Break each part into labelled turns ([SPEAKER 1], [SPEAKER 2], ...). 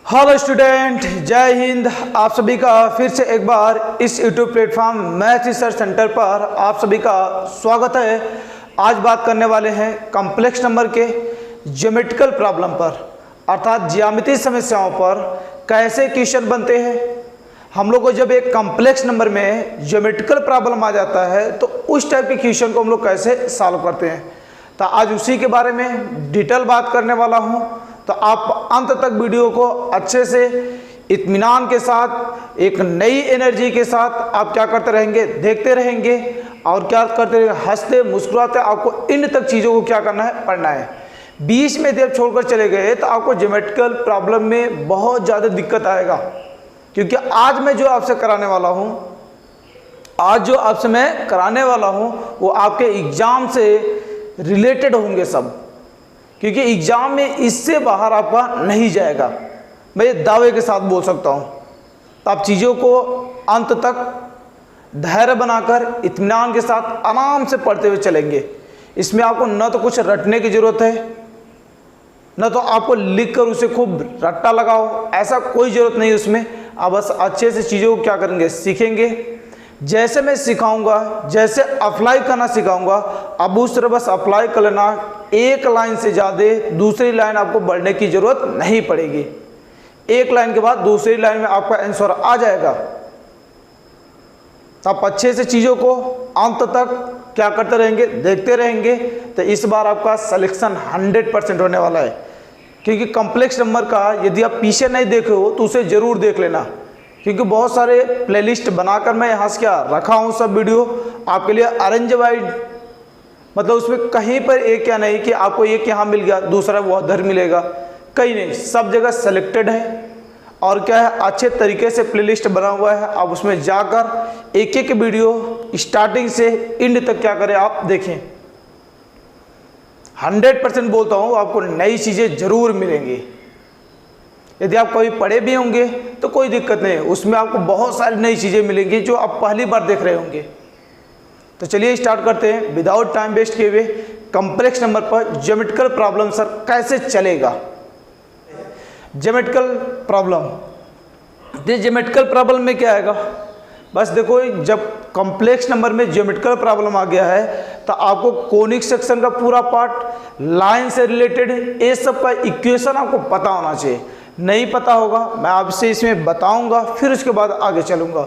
[SPEAKER 1] Hello student, जय हिंद। आप सभी का फिर से एक बार इस YouTube platform math research centre पर आप सभी का स्वागत है। आज बात करने वाले हैं कॉम्प्लेक्स नंबर के ज्योमेट्रिकल प्रॉब्लम पर, अर्थात ज्यामितीय समस्याओं पर कैसे क्वेश्चन बनते हैं। हम लोग को जब एक कॉम्प्लेक्स नंबर में ज्योमेट्रिकल प्रॉब्लम आ जाता है तो उस टाइप के क्वेश्चन को हम लोग कैसे सॉल्व करते हैं, तो आज उसी के बारे में डिटेल बात करने वाला हूँ। तो आप अंत तक वीडियो को अच्छे से इत्मीनान के साथ, एक नई एनर्जी के साथ आप क्या करते रहेंगे, देखते रहेंगे और क्या करते रहेंगे, हंसते मुस्कुराते आपको इन तक चीज़ों को क्या करना है, पढ़ना है। बीच में देर छोड़कर चले गए तो आपको ज्योमेट्रिकल प्रॉब्लम में बहुत ज़्यादा दिक्कत आएगा, क्योंकि आज मैं जो आपसे कराने वाला हूँ वो आपके एग्ज़ाम से रिलेटेड होंगे सब, क्योंकि एग्जाम में इससे बाहर आपका नहीं जाएगा, मैं ये दावे के साथ बोल सकता हूँ। तो आप चीज़ों को अंत तक धैर्य बनाकर इत्मीनान के साथ आराम से पढ़ते हुए चलेंगे। इसमें आपको न तो कुछ रटने की ज़रूरत है, न तो आपको लिख कर उसे खूब रट्टा लगाओ, ऐसा कोई ज़रूरत नहीं उसमें। आप बस अच्छे से चीज़ों को क्या करेंगे, सीखेंगे। जैसे मैं सिखाऊंगा, जैसे अप्लाई करना सिखाऊंगा, अब उस तरह बस अप्लाई कर लेना। एक लाइन से ज़्यादा दूसरी लाइन आपको बढ़ने की ज़रूरत नहीं पड़ेगी। एक लाइन के बाद दूसरी लाइन में आपका आंसर आ जाएगा। तो आप अच्छे से चीज़ों को अंत तक क्या करते रहेंगे, देखते रहेंगे, तो इस बार आपका सिलेक्शन 100% होने वाला है। क्योंकि कॉम्प्लेक्स नंबर का यदि आप पीछे नहीं देखे हो तो उसे ज़रूर देख लेना, क्योंकि बहुत सारे प्लेलिस्ट बनाकर मैं यहाँ से क्या रखा हूँ, सब वीडियो आपके लिए अरेंज वाइड, मतलब उसमें कहीं पर एक क्या नहीं कि आपको एक यहाँ मिल गया दूसरा वो उधर मिलेगा, कहीं नहीं, सब जगह सेलेक्टेड है और क्या है, अच्छे तरीके से प्लेलिस्ट बना हुआ है। आप उसमें जाकर एक एक वीडियो स्टार्टिंग से एंड तक क्या करें, आप देखें। 100% बोलता हूँ आपको नई चीज़ें जरूर मिलेंगी। यदि आप कभी पढ़े भी होंगे तो कोई दिक्कत नहीं है, उसमें आपको बहुत सारी नई चीज़ें मिलेंगी जो आप पहली बार देख रहे होंगे। तो चलिए स्टार्ट करते हैं विदाउट टाइम वेस्ट किए हुए। कॉम्प्लेक्स नंबर पर ज्योमेट्रिकल प्रॉब्लम सर कैसे चलेगा। ज्योमेट्रिकल प्रॉब्लम, ज्योमेट्रिकल प्रॉब्लम में क्या आएगा, बस देखो, जब कॉम्प्लेक्स नंबर में ज्योमेट्रिकल प्रॉब्लम आ गया है तो आपको कोनिक सेक्शन का पूरा पार्ट, लाइन से रिलेटेड ये सब का इक्वेशन आपको पता होना चाहिए। नहीं पता होगा, मैं आपसे इसमें बताऊंगा, फिर उसके बाद आगे चलूंगा।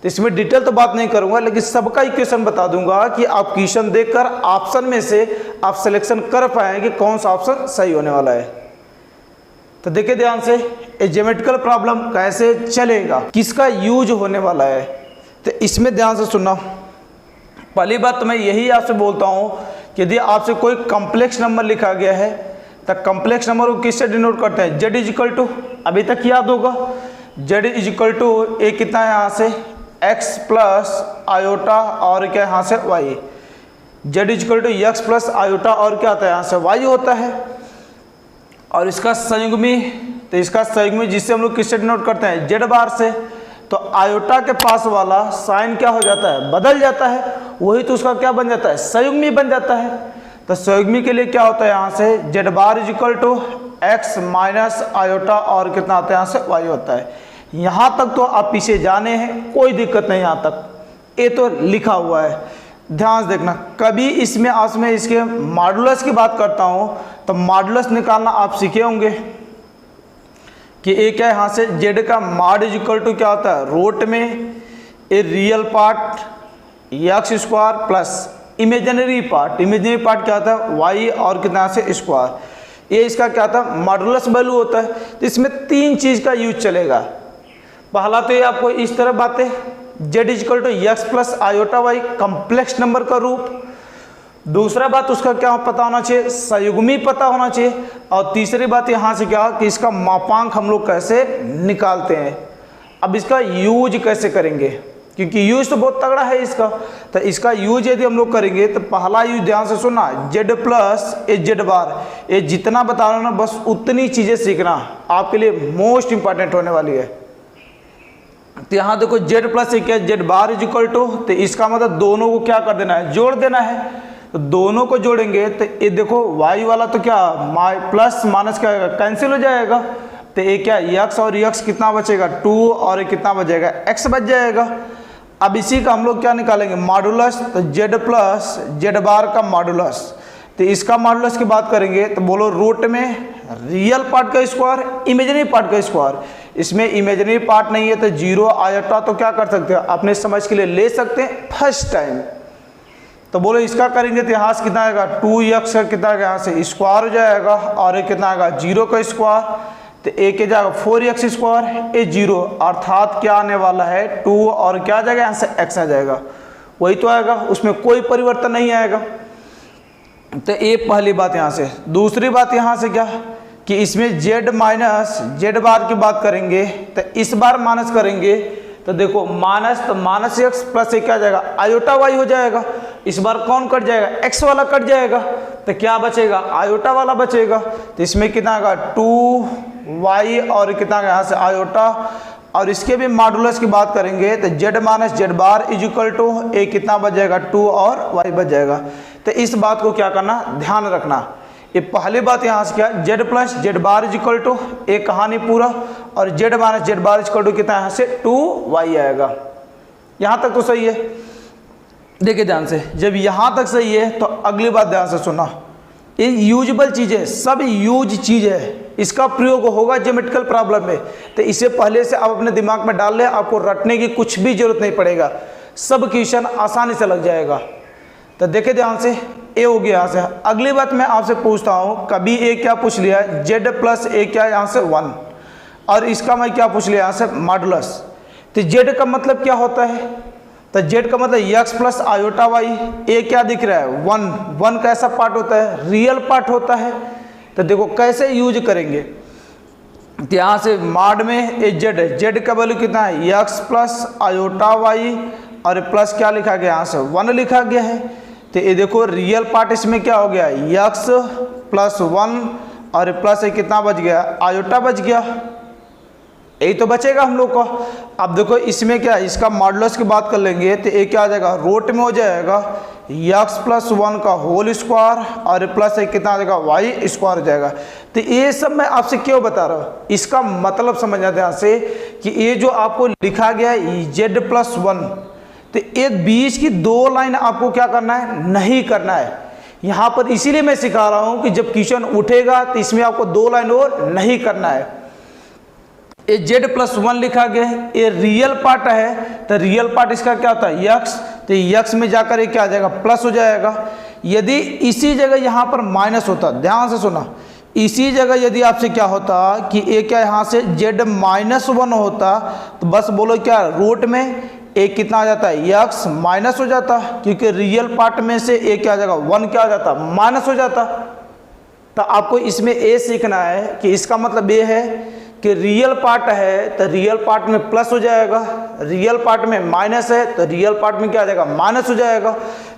[SPEAKER 1] तो इसमें डिटेल तो बात नहीं करूंगा, लेकिन सबका इक्वेशन बता दूंगा कि आप क्वेश्चन देखकर ऑप्शन में से आप सिलेक्शन कर पाएँ कि कौन सा ऑप्शन सही होने वाला है। तो देखिए ध्यान से, ये ज्योमेट्रिकल प्रॉब्लम कैसे चलेगा, किसका यूज होने वाला है, तो इसमें ध्यान से सुनना। पहली बात तो मैं यही आपसे बोलता हूँ कि यदि आपसे कोई कॉम्प्लेक्स नंबर लिखा गया है तो कॉम्प्लेक्स नंबर को किससे डिनोट करते हैं, z इजिकल टू, अभी तक याद होगा, z इजिकल टू ए कितना है यहाँ से x प्लस आयोटा और क्या यहाँ से y, z is equal to x plus iota और क्या आता है यहाँ से y होता है। और इसका संयुग्मी, तो इसका संयुग्मी जिससे हम लोग किससे डिनोट करते हैं, z बार से। तो आयोटा के पास वाला साइन क्या हो जाता है, बदल जाता है, वही तो उसका क्या बन जाता है, संयुग्मी बन जाता है। तो संयुग्मी के लिए क्या होता है, यहाँ से z बार is equal to x minus iota और कितना आता है यहाँ से y होता है। यहाँ तक तो आप पीछे जाने हैं, कोई दिक्कत नहीं, यहाँ तक ये तो लिखा हुआ है। ध्यान से देखना, कभी इसमें आज मैं इसके मॉडुलस की बात करता हूँ तो मॉडुलस निकालना आप सीखे होंगे कि एक है यहाँ से z का मॉड इजिकल टू क्या होता है, रूट में a real part x square plus imaginary part क्या होता है y और कितना से स्क्वायर, ये इसका क्या था, मॉडुलस वैल्यू होता है। तो इसमें तीन चीज़ का यूज चलेगा। पहला तो ये आपको इस तरह बातें, z is equal to x plus iota y complex number का रूप। दूसरा बात उसका क्या पता होना चाहिए, संयुग्मी पता होना चाहिए। और तीसरी बात यहाँ से क्या कि इसका मापांक हम लोग कैसे निकालते हैं। अब इसका यूज कैसे करेंगे, क्योंकि यूज तो बहुत तगड़ा है इसका। तो इसका यूज यदि हम लोग करेंगे तो पहला यूज ध्यान से सुनना, z प्लस ए जेड बार, ये जितना बता रहा हूँ ना बस उतनी चीज़ें सीखना आपके लिए मोस्ट इंपॉर्टेंट होने वाली है। तो यहाँ देखो z प्लस क्या है, जेड बार इजिकल टू, तो इसका मतलब दोनों को क्या कर देना है, जोड़ देना है। तो दोनों को जोड़ेंगे तो ये देखो y वाला तो क्या प्लस माइनस क्या आएगा, कैंसिल हो जाएगा। तो ये क्या x और x कितना बचेगा 2 और ये कितना बचेगा x बच जाएगा। अब इसी का हम लोग क्या निकालेंगे मॉडुलस, तो z प्लस जेड बार का मॉडुलस। तो इसका मॉडुलस की बात करेंगे तो बोलो रूट में रियल पार्ट का स्क्वायर इमेजिनरी पार्ट का स्क्वायर। इसमें इमेजिनरी पार्ट नहीं है तो 0 आयोटा, तो क्या कर सकते हो अपने समझ के लिए ले सकते हैं फर्स्ट टाइम। तो बोलो इसका करेंगे तो यहाँ से कितना आएगा 2x का कितना आएगा यहाँ से स्क्वायर हो जाएगा और ये कितना आएगा 0 का स्क्वायर, तो एक के जाएगा 4x स्क्वायर ए 0, अर्थात क्या आने वाला है 2 और क्या आ जाएगा यहाँ से x आ जाएगा, वही तो आएगा, उसमें कोई परिवर्तन नहीं आएगा। तो ये पहली बात यहाँ से। दूसरी बात यहाँ से क्या कि इसमें z माइनस जेड बार की बात करेंगे तो इस बार माइनस करेंगे तो देखो माइनस, तो माइनस एक्स प्लस क्या जाएगा आयोटा वाई हो जाएगा। इस बार कौन कट जाएगा एक्स वाला कट जाएगा, तो क्या बचेगा आयोटा वाला बचेगा। तो इसमें कितना आएगा 2y और कितना यहाँ से आयोटा, और इसके भी मॉडुलस की बात करेंगे तो z minus z bar is equal to a कितना बच जाएगा 2 और y बच जाएगा। तो इस बात को क्या करना ध्यान रखना। ये पहली बात यहाँ से क्या z plus z bar is equal to a कहानी पूरा, और z minus z bar is equal to कितना यहाँ से 2y आएगा। यहाँ तक तो सही है। देखिए ध्यान से, जब यहाँ तक सही है तो अगली बात ध्यान से सुना। ये यूजेबल चीज़ है, सब यूज चीज़ है, इसका प्रयोग होगा ज्योमेट्रिकल प्रॉब्लम में। तो इसे पहले से आप अपने दिमाग में डाल लें, आपको रटने की कुछ भी जरूरत नहीं पड़ेगा, सब क्वेश्चन आसानी से लग जाएगा। तो देखिए ध्यान से, ए हो गया यहाँ से। अगली बात मैं आपसे पूछता हूँ, कभी ए क्या पूछ लिया जेड प्लस ए क्या यहाँ से 1, और इसका मैं क्या पूछ लिया यहाँ से मॉडुलस। तो जेड का मतलब क्या होता है, तो जेड का मतलब x प्लस आयोटा वाई, ए क्या दिख रहा है 1, 1 कैसा पार्ट होता है रियल पार्ट होता है। तो देखो कैसे यूज करेंगे, तो यहाँ से मॉड में ए जेड है, जेड का वैल्यू कितना है x प्लस आयोटा वाई और प्लस क्या लिखा गया यहाँ से 1 लिखा गया है। तो ये देखो रियल पार्ट इसमें क्या हो गया x प्लस 1 और प्लस कितना बच गया आयोटा बच गया, यही तो बचेगा हम लोग को। अब देखो इसमें क्या है, इसका मॉडुलस की बात कर लेंगे तो ये क्या आ जाएगा रूट में हो जाएगा x प्लस 1 का होल स्क्वायर और प्लस कितना आ जाएगा y स्क्वायर हो जाएगा। तो ये सब मैं आपसे क्यों बता रहा हूँ, इसका मतलब समझना ध्यान से कि ये जो आपको लिखा गया है z प्लस 1, तो ये बीच की 2 लाइन आपको क्या करना है नहीं करना है यहाँ पर। इसीलिए मैं सिखा रहा हूँ कि जब क्वेश्चन उठेगा तो इसमें आपको 2 लाइन और नहीं करना है। ये z प्लस 1 लिखा गया है, ये रियल पार्ट है, तो रियल पार्ट इसका क्या होता है x, तो x में जाकर ये क्या आ जाएगा प्लस हो जाएगा। यदि इसी जगह यहाँ पर माइनस होता, ध्यान से सुना, इसी जगह यदि आपसे क्या होता कि ये क्या यहाँ से z माइनस 1 होता, तो बस बोलो क्या रूट में एक कितना आ जाता है x माइनस हो जाता, क्योंकि रियल पार्ट में से एक क्या आ जाएगा 1 क्या आ जाता माइनस हो जाता। तो आपको इसमें ए सीखना है कि इसका मतलब ये है कि रियल पार्ट है तो रियल पार्ट में प्लस हो जाएगा, रियल पार्ट में माइनस है तो रियल पार्ट में क्या आ जाएगा माइनस हो जाएगा।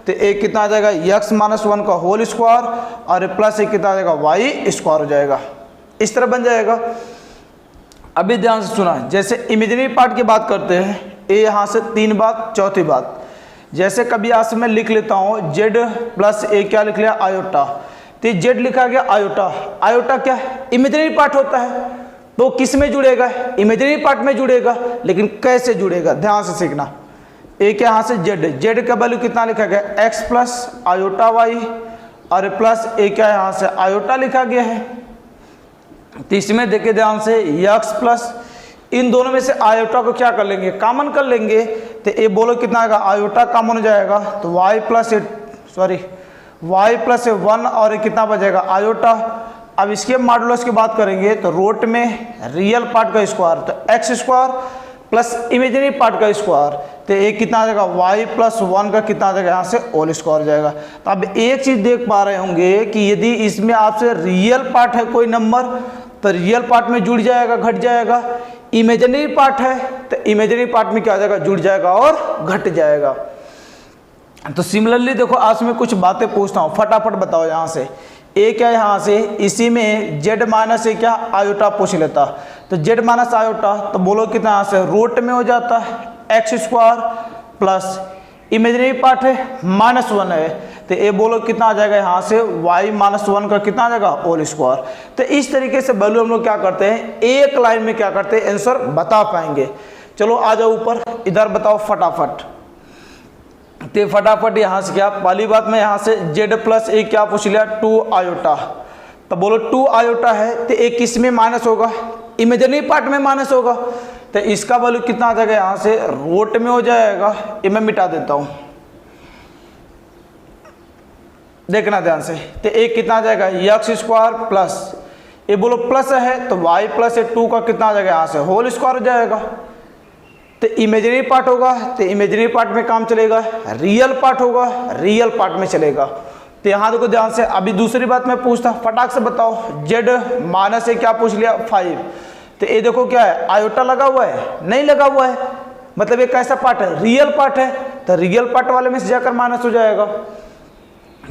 [SPEAKER 1] तो एक कितना आ जाएगा x माइनस 1 का होल स्क्वायर और प्लस एक कितना आ जाएगा y स्क्वायर हो जाएगा, इस तरह बन जाएगा। अभी ध्यान से सुना, जैसे इमेजिनरी पार्ट की बात करते हैं, ये यहाँ से 3 बात। चौथी बात, जैसे कभी आज से मैं लिख लेता हूँ z प्लस ए क्या लिख लिया आयोटा, तो z लिखा गया आयोटा, आयोटा क्या है इमेजिनरी पार्ट होता है, तो किस में जुड़ेगा इमेजिनरी पार्ट में जुड़ेगा, लेकिन कैसे जुड़ेगा ध्यान से सीखना। एक यहाँ से z का वैल्यू कितना लिखा गया x प्लस आयोटा वाई और प्लस ए क्या यहाँ से आयोटा लिखा गया है। तो इसमें देखिए ध्यान से x प्लस इन दोनों में से आयोटा को क्या कर लेंगे कॉमन कर लेंगे, तो ये बोलो कितना आएगा आयोटा कॉमन हो जाएगा, तो y प्लस 1 और ये कितना बचेगा आयोटा। अब इसके मॉडुलस की बात करेंगे तो रूट में रियल पार्ट का स्क्वायर, तो x square plus imaginary part का स्क्वायर, तो एक कितना आ जाएगा y प्लस 1 का कितना आ जाएगा यहाँ से होल स्क्वायर हो जाएगा। तो अब एक चीज़ देख पा रहे होंगे कि यदि इसमें आपसे रियल पार्ट है कोई नंबर तो रियल पार्ट में जुड़ जाएगा घट जाएगा, इमेजिनरी पार्ट है तो इमेजिनरी पार्ट में क्या आ जाएगा जुड़ जाएगा और घट जाएगा। तो सिमिलरली देखो आज मैं कुछ बातें पूछता हूँ, फटाफट बताओ। यहाँ से ए क्या यहाँ से इसी में z माइनस ए क्या आयोटा पूछ लेता, तो z माइनस आयोटा तो बोलो कितना यहाँ से रूट में हो जाता है x square plus imaginary part है -1 है, तो ये बोलो कितना आ जाएगा यहाँ से y माइनस 1 का कितना आ जाएगा होल स्क्वायर। तो इस तरीके से वैल्यू हम लोग क्या करते हैं, एक लाइन में क्या करते हैं, आंसर बता पाएंगे। चलो आ जाओ ऊपर, इधर बताओ फटाफट। तो फटाफट यहाँ से क्या, पहली बात में यहाँ से z प्लस ए क्या पूछ लिया 2 आयोटा। तो बोलो 2 आयोटा है तो एक किस में माइनस होगा, इमेजिनरी पार्ट में माइनस होगा। तो इसका वैल्यू कितना आ जाएगा यहाँ से रूट में हो जाएगा, ये मैं मिटा देता हूँ, देखना ध्यान से। तो एक कितना आ जाएगा एक्स स्क्वायर प्लस, ये बोलो प्लस है तो y प्लस 2 का कितना आ जाएगा यहाँ से होल स्क्वायर हो जाएगा। तो इमेजिनरी पार्ट होगा तो इमेजिनरी पार्ट में काम चलेगा, रियल पार्ट होगा रियल पार्ट में चलेगा। तो यहाँ देखो ध्यान से, अभी दूसरी बात मैं पूछता फटाक से बताओ, z माइनस ए क्या पूछ लिया 5। तो ये देखो क्या है, आयोटा लगा हुआ है, नहीं लगा हुआ है, मतलब ये कैसा पार्ट है, रियल पार्ट है। तो रियल पार्ट वाले में से जाकर माइनस हो जाएगा।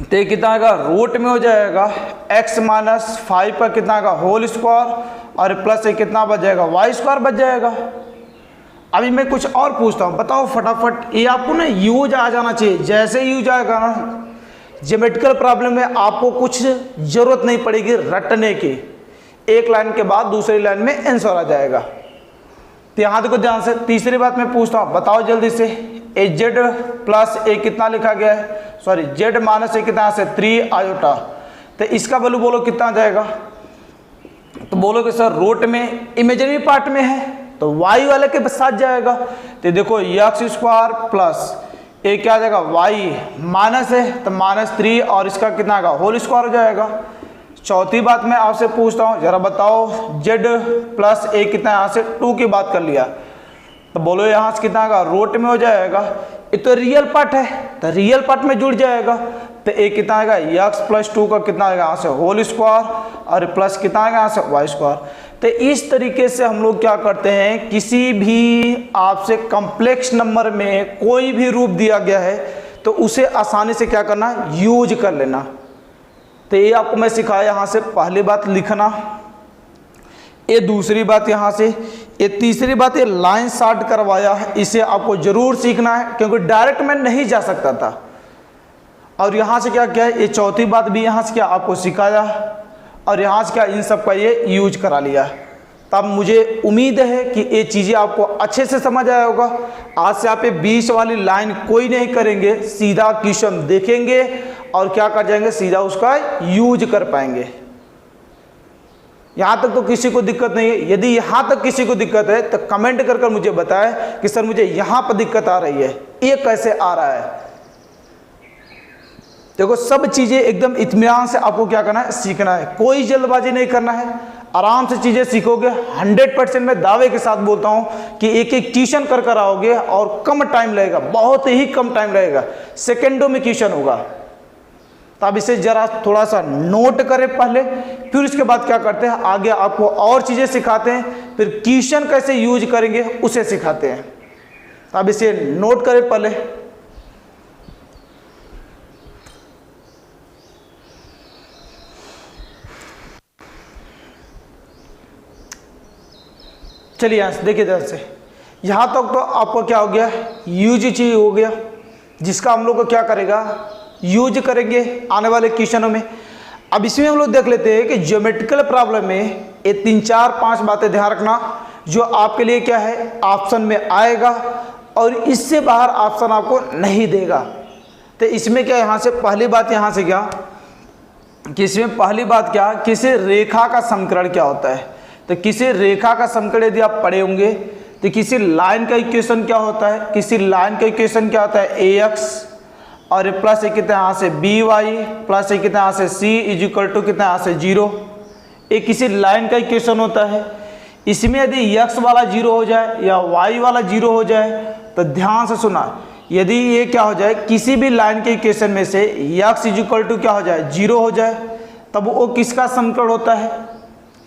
[SPEAKER 1] तो ये कितना आएगा रूट में हो जाएगा x माइनस 5 का कितना आएगा होल स्क्वायर और प्लस एक कितना बच जाएगा y स्क्वायर बच जाएगा। अभी मैं कुछ और पूछता हूँ, बताओ फटाफट, ये आपको ना यूज आ जाना चाहिए। जैसे यूज आएगा ना ज्योमेट्रिकल प्रॉब्लम में आपको कुछ जरूरत नहीं पड़ेगी रटने की, एक लाइन के बाद दूसरी लाइन में आंसर आ जाएगा। तो यहाँ देखो ध्यान से, तीसरी बात मैं पूछता हूँ, बताओ जल्दी से, ए जेड प्लस ए कितना लिखा गया है, सॉरी जेड माइनस ए कितना से 3 आयोटा। तो इसका वैल्यू बोलो कितना आ जाएगा। तो बोलोगे सर रूट में इमेजिनरी पार्ट में है तो y वाले के साथ जाएगा। तो देखो एक्स स्क्वायर प्लस ए क्या आ जाएगा y माइनस है तो -3 और इसका कितना आएगा होल स्क्वायर हो जाएगा। चौथी बात मैं आपसे पूछता हूँ, जरा बताओ z प्लस ए कितना, यहाँ से 2 की बात कर लिया तो बोलो यहाँ से कितना आएगा रूट में हो जाएगा। ये तो रियल पार्ट है तो रियल पार्ट में जुड़ जाएगा। तो ए कितना आएगा एक्स प्लस 2 का कितना आएगा यहाँ से होल स्क्वायर और प्लस कितना आएगा यहाँ से वाई स्क्वायर। तो इस तरीके से हम लोग क्या करते हैं, किसी भी आपसे कॉम्प्लेक्स नंबर में कोई भी रूप दिया गया है तो उसे आसानी से क्या करना, यूज कर लेना। तो ये आपको मैं सिखाया, यहाँ से पहली बात लिखना, ये दूसरी बात यहाँ से, ये तीसरी बात ये लाइन शार्ट करवाया है, इसे आपको जरूर सीखना है क्योंकि डायरेक्ट मैं नहीं जा सकता था। और यहाँ से क्या किया है, ये चौथी बात भी यहाँ से क्या आपको सिखाया और यहाँ से क्या इन सब का ये यूज करा लिया। तब मुझे उम्मीद है कि ये चीज़ें आपको अच्छे से समझ आया होगा। आज से आप ये 20 वाली लाइन कोई नहीं करेंगे, सीधा क्वेश्चन देखेंगे और क्या कर जाएंगे, सीधा उसका यूज कर पाएंगे। यहाँ तक तो किसी को दिक्कत नहीं है। यदि यहाँ तक किसी को दिक्कत है तो कमेंट कर मुझे बताएं कि सर मुझे यहाँ पर दिक्कत आ रही है, ये कैसे आ रहा है। देखो सब चीज़ें एकदम इत्मीनान से आपको क्या करना है, सीखना है, कोई जल्दबाजी नहीं करना है, आराम से चीज़ें सीखोगे। 100% मैं दावे के साथ बोलता हूँ कि एक एक ट्यूशन कर आओगे और कम टाइम लगेगा, बहुत ही कम टाइम लगेगा, सेकेंडों में ट्यूशन होगा। तो आप इसे जरा थोड़ा सा नोट करें पहले, फिर उसके बाद क्या करते हैं, आगे आपको और चीज़ें सिखाते हैं, फिर क्वेश्चन कैसे यूज करेंगे उसे सिखाते हैं। तो आप इसे नोट करें पहले। चलिए यहाँ से देखिए ध्यान से, यहाँ तक तो आपको क्या हो गया, यूज चीज हो गया, जिसका हम लोग को क्या करेगा, यूज करेंगे आने वाले क्वेश्चनों में। अब इसमें हम लोग देख लेते हैं कि ज्योमेट्रिकल प्रॉब्लम में ये 3-4-5 बातें ध्यान रखना जो आपके लिए क्या है ऑप्शन में आएगा और इससे बाहर ऑप्शन आपको नहीं देगा। तो इसमें क्या, यहाँ से पहली बात यहाँ से क्या कि इसमें पहली बात क्या, किसी रेखा का समीकरण क्या होता है। तो किसी रेखा का समीकरण यदि आप पढ़े होंगे तो किसी लाइन का इक्वेशन क्या होता है, किसी लाइन का इक्वेशन क्या होता है, ax और प्लस एक कितना यहाँ से by प्लस एक कितना यहाँ से c इज इक्वल टू कितना यहाँ से 0। एक किसी लाइन का इक्वेशन होता है। इसमें यदि x वाला 0 हो जाए या y वाला 0 हो जाए तो ध्यान से सुना, यदि ये क्या हो जाए, किसी भी लाइन के इक्वेशन में से x इज इक्वल टू क्या हो जाए 0 हो जाए, तब वो किसका समीकरण होता है,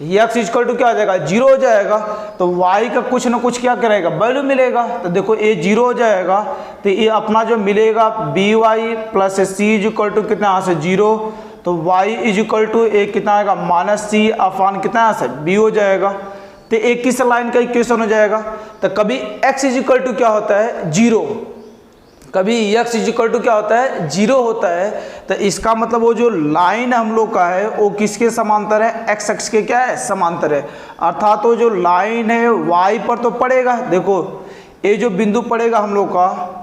[SPEAKER 1] x इक्वल टू क्या हो जाएगा 0 हो जाएगा। तो y का कुछ ना कुछ क्या करेगा, वैल्यू मिलेगा। तो देखो ये 0 हो जाएगा तो ये अपना जो मिलेगा by plus c is equal to कितना यहाँ से 0, तो y इज इक्वल टू एक कितना आएगा -c अपान कितना यहाँ से b हो जाएगा। तो एक किस लाइन का इक्वेशन हो जाएगा। तो कभी x इज इक्वल टू क्या होता है 0, कभी x इक्वल टू क्या होता है 0 होता है, तो इसका मतलब वो जो लाइन हम लोग का है वो किसके समांतर है, x अक्ष के क्या है समांतर है। अर्थात वो जो लाइन है y पर तो पड़ेगा। देखो ये जो बिंदु पड़ेगा हम लोग का,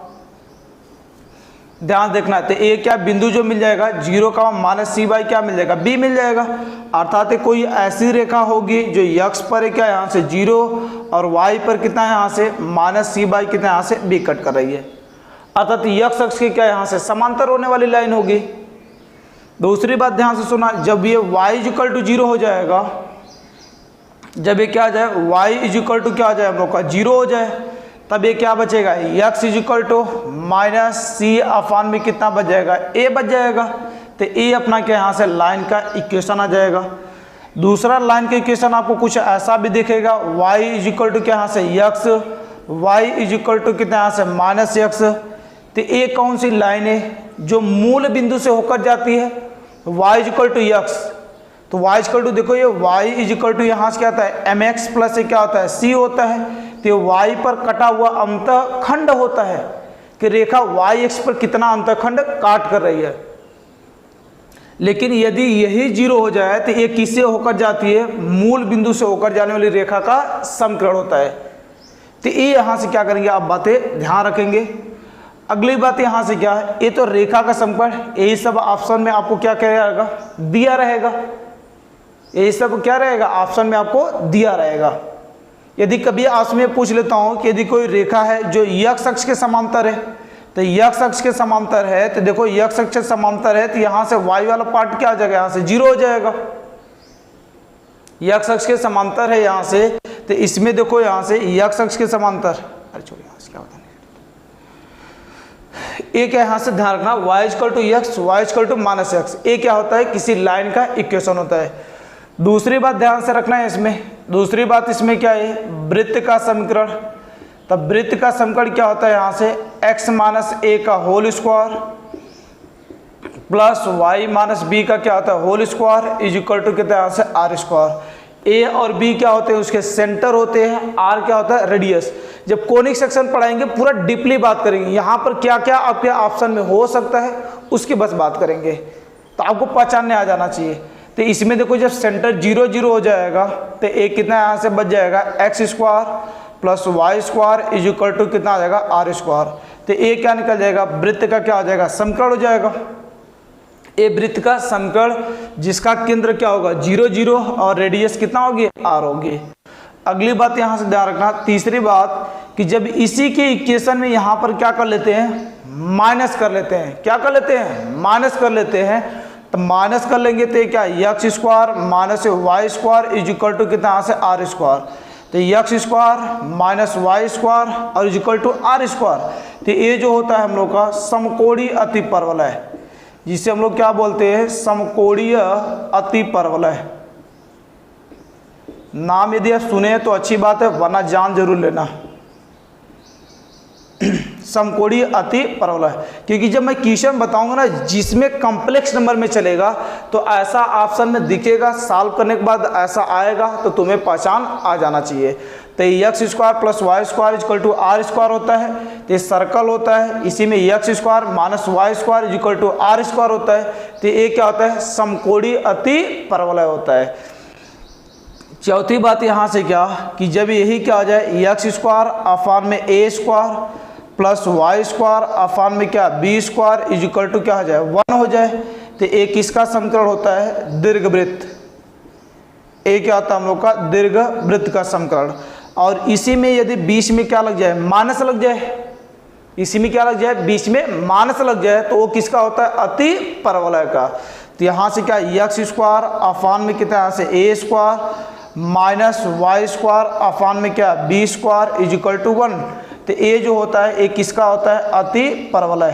[SPEAKER 1] ध्यान देखना है, तो ये क्या बिंदु जो मिल जाएगा 0 का माइनस सी बाई क्या मिल जाएगा b मिल जाएगा। अर्थात कोई ऐसी रेखा होगी जो x पर है क्या यहाँ से 0 और y पर कितना है यहाँ से माइनस सी बाई कितना यहाँ से b कट कर रही है। अर्थात x अक्ष की क्या यहाँ से समांतर होने वाली लाइन होगी। दूसरी बात ध्यान से सुना, जब ये y इक्वल टू 0 हो जाएगा, जब ये क्या आ जाए y इक्वल टू क्या आ जाए हम लोग का 0 हो जाए, तब ये क्या बचेगा x इक्वल टू माइनस सी अपान में कितना बच जाएगा a बच जाएगा। तो a अपना क्या यहाँ से लाइन का इक्वेशन आ जाएगा। दूसरा लाइन का इक्वेशन आपको कुछ ऐसा भी दिखेगा, y इक्वल टू क्या यहाँ से x, y इक्वल टू कितना यहाँ से माइनस x। तो ये कौन सी लाइन है जो मूल बिंदु से होकर जाती है, y इक्वल टू x। तो y इक्वल टू देखो ये y इक्वल टू यहाँ से क्या होता है mx प्लस क्या होता है c होता है। तो y पर कटा हुआ अंतखंड होता है कि रेखा y पर कितना अंतखंड काट कर रही है। लेकिन यदि यही 0 हो जाए तो ये किससे होकर जाती है, मूल बिंदु से होकर जाने वाली रेखा का समकरण होता है। तो ये यहाँ से क्या करेंगे आप बातें ध्यान रखेंगे। अगली बात यहाँ से क्या है, ये तो रेखा का समकरण, यही सब ऑप्शन में आपको क्या कहेगा दिया रहेगा, यही सब क्या रहेगा ऑप्शन में आपको दिया रहेगा। यदि कभी आपसे मैं पूछ लेता हूँ कि यदि कोई रेखा है जो x अक्ष के समांतर है, तो x अक्ष के समांतर है, तो देखो x अक्ष के समांतर है तो यहाँ से y वाला पार्ट क्या आ जाएगा यहाँ से 0 हो जाएगा। x अक्ष के समांतर है यहाँ से, तो इसमें देखो यहाँ से x अक्ष के समांतर, अरे छोड़िए यहाँ से क्या होता है, ये क्या यहाँ से ध्यान रखना y equal to x, y equal to minus x, ये क्या होता है किसी लाइन का इक्वेशन होता है। दूसरी बात ध्यान से रखना है इसमें, दूसरी बात इसमें क्या है वृत्त का समीकरण। तब वृत्त का समीकरण क्या होता है यहाँ से x माइनस ए का whole square plus y minus B का क्या होता है whole square is equal to कितना यहाँ से आर स्क्वायर। ए और बी क्या होते हैं उसके सेंटर होते हैं, आर क्या होता है रेडियस। जब कोनिक सेक्शन पढ़ाएंगे पूरा डीपली बात करेंगे, यहाँ पर क्या क्या आपके ऑप्शन में हो सकता है उसकी बस बात करेंगे, तो आपको पहचानने आ जाना चाहिए। तो इसमें देखो जब सेंटर 0 0 हो जाएगा तो एक कितना यहाँ से बच जाएगा x square plus Y square is equal to कितना आ जाएगा आर स्क्वायर। तो ये क्या निकल जाएगा वृत्त का क्या हो जाएगा समकरण हो जाएगा। ये वृत्त का समकरण जिसका केंद्र क्या होगा 0 0 और रेडियस कितना होगी आर होगी। अगली बात यहाँ से ध्यान रखना, तीसरी बात कि जब इसी के इक्वेशन में यहाँ पर क्या कर लेते हैं माइनस कर लेते हैं, क्या कर लेते हैं माइनस कर लेते हैं, तो माइनस कर लेंगे तो क्या x square minus Y square is equal to कितना यहाँ से आर स्क्वायर। तो x square minus Y square और is equal to are square. तो ये जो होता है हम लोग का समकोणीय अतिपरवलय, जिसे हम लोग क्या बोलते हैं समकोणीय अतिपरवलय। नाम यदि आप सुने तो अच्छी बात है वरना जान जरूर लेना समकोणीय अतिपरवलय, क्योंकि जब मैं क्वेश्चन बताऊंगा ना जिसमें कॉम्प्लेक्स नंबर में चलेगा तो ऐसा ऑप्शन में दिखेगा, सॉल्व करने के बाद ऐसा आएगा तो तुम्हें पहचान आ जाना चाहिए। तो x square plus Y square equal to are square होता है, तो ये सर्कल होता है, इसी में X square minus Y square equal to are square होता है। तो ये क्या होता है समकोणीय अतिपरवलय होता है। चौथी बात यहाँ से क्या कि जब यही क्या हो जाए एक्स स्क्वायर अपान में a square plus Y square upon में क्या b square is equal to क्या हो जाए 1 हो जाए, तो एक किसका समीकरण होता है दीर्घवृत्त। ए क्या होता है हम लोग का दीर्घवृत्त का समीकरण। और इसी में यदि बीच में क्या लग जाए माइनस लग जाए, इसी में क्या लग जाए बीच में माइनस लग जाए तो वो किसका होता है अतिपरवलय का। तो यहाँ से क्या एक्स स्क्वायर अपान में कितना यहाँ से a square minus Y square upon में क्या b square is equal to 1। तो ये जो होता है ये किसका होता है अतिपरवलय,